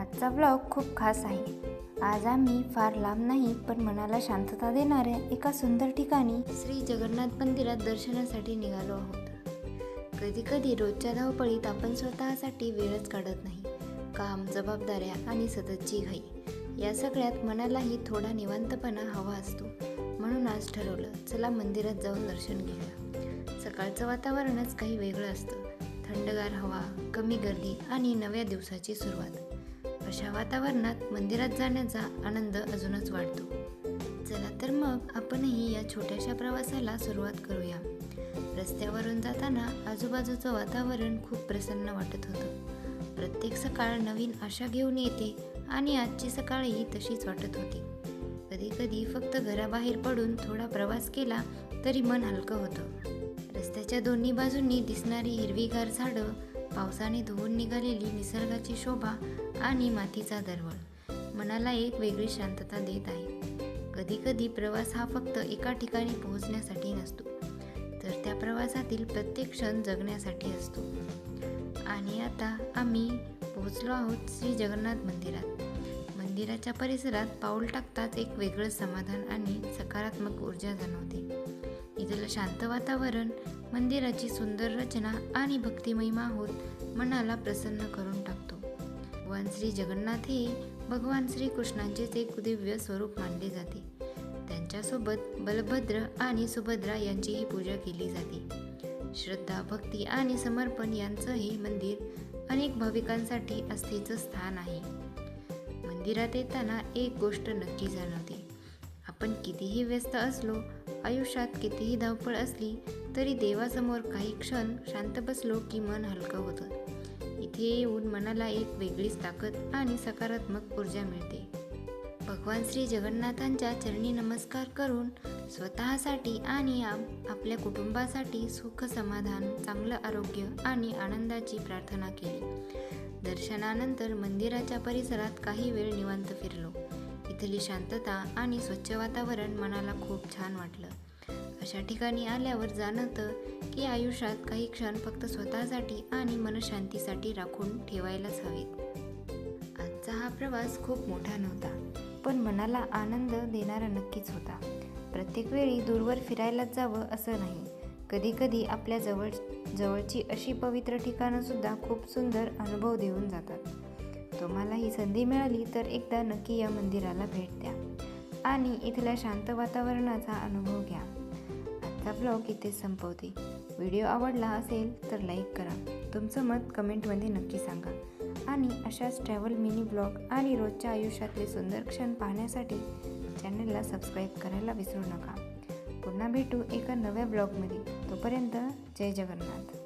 आजचा व्लॉग खूप खास आहे। आज आम्ही फार लांब नाही पण मनाला शांतता देणाऱ्या एका सुंदर ठिकाणी श्री जगन्नाथ मंदिरात दर्शनासाठी निघालो आहोत। कधी कधी रोजच्या धावपळीत आपण स्वतःसाठी वेळच काढत नाही। काम, जबाबदाऱ्या आणि सततची घाई या सगळ्यात मनालाही थोडा निवांतपणा हवा असतो। म्हणून आज ठरवलं, चला मंदिरात जाऊन दर्शन घेऊया। सकाळचं वातावरणच काही वेगळं असतं। थंडगार हवा, कमी गर्दी आणि नव्या दिवसाची सुरुवात। अशा वातावरणात मंदिरात जाण्याचा आनंद अजूनच वाढतो। चला तर मग आपणही या छोट्याशा प्रवासाला सुरुवात करूया। रस्त्यावरून जाताना आजूबाजूचं वातावरण खूप प्रसन्न वाटत होतं। प्रत्येक सकाळ नवीन आशा घेऊन येते आणि आजची सकाळही तशीच वाटत होती। कधी कधी फक्त घराबाहेर पडून थोडा प्रवास केला तरी मन हलकं होतं। रस्त्याच्या दोन्ही बाजूंनी दिसणारी हिरवीगार झाडं, पावसाने धुवून निघालेली निसर्गाची शोभा आणि मातीचा दरवळ मनाला एक वेगळी शांतता देत आहे। कधी कधी प्रवास हा फक्त एका ठिकाणी पोहोचण्यासाठी नसतो, तर त्या प्रवासातील प्रत्येक क्षण जगण्यासाठी असतो। आणि आता आम्ही पोहोचलो आहोत श्री जगन्नाथ मंदिरात। मंदिराच्या परिसरात पाऊल टाकताच एक वेगळं समाधान आणि सकारात्मक ऊर्जा जाणवते। इथलं शांत वातावरण, मंदिराची सुंदर रचना आणि भक्तिमय माहोल मनाला प्रसन्न करून टाकतो। भगवान श्री जगन्नाथ हे भगवान श्रीकृष्णांचेच एक दिव्य स्वरूप मानले जाते। त्यांच्यासोबत बलभद्र आणि सुभद्रा यांचीही पूजा केली जाते। श्रद्धा, भक्ती आणि समर्पण यांचं हे मंदिर अनेक भाविकांसाठी आस्थेचं स्थान आहे। मंदिरात येताना एक गोष्ट नक्की जाणवते, आपण कितीही व्यस्त असलो, आयुष्यात कितीही धावपळ असली तरी देवासमोर काही क्षण शांत बसलो की मन हलकं होतं। इथे येऊन मनाला एक वेगळीच ताकद आणि सकारात्मक ऊर्जा मिळते। भगवान श्री जगन्नाथांच्या चरणी नमस्कार करून स्वतःसाठी आणि आपल्या कुटुंबासाठी सुख, समाधान, चांगलं आरोग्य आणि आनंदाची प्रार्थना केली। दर्शनानंतर मंदिराच्या परिसरात काही वेळ निवांत फिरलो। इथली शांतता आणि स्वच्छ वातावरण मनाला खूप छान वाटलं। अशा ठिकाणी आल्यावर जाणवतं की आयुष्यात काही क्षण फक्त स्वतःसाठी आणि मनशांतीसाठी राखून ठेवायलाच हवेत। आजचा हा प्रवास खूप मोठा नव्हता, पण मनाला आनंद देणारा नक्कीच होता। प्रत्येक वेळी दूरवर फिरायलाच जावं असं नाही, कधी कधी आपल्या जवळची अशी पवित्र ठिकाणं सुद्धा खूप सुंदर अनुभव देऊन जातात। तुम्हाला ही संधी मिळाली तर एकदा नक्की या मंदिराला भेट द्या आणि इथल्या शांत वातावरणाचा अनुभव घ्या। आजचा ब्लॉग इथे संपवते। व्हिडिओ आवडला असेल तर लाईक करा, तुमचं मत कमेंटमध्ये नक्की सांगा आणि अशाच ट्रॅव्हल मिनी ब्लॉग आणि रोजच्या आयुष्यातले सुंदर क्षण पाहण्यासाठी चॅनलला सबस्क्राईब करायला विसरू नका। पुन्हा भेटू एका नव्या ब्लॉगमध्ये। तोपर्यंत जय जगन्नाथ।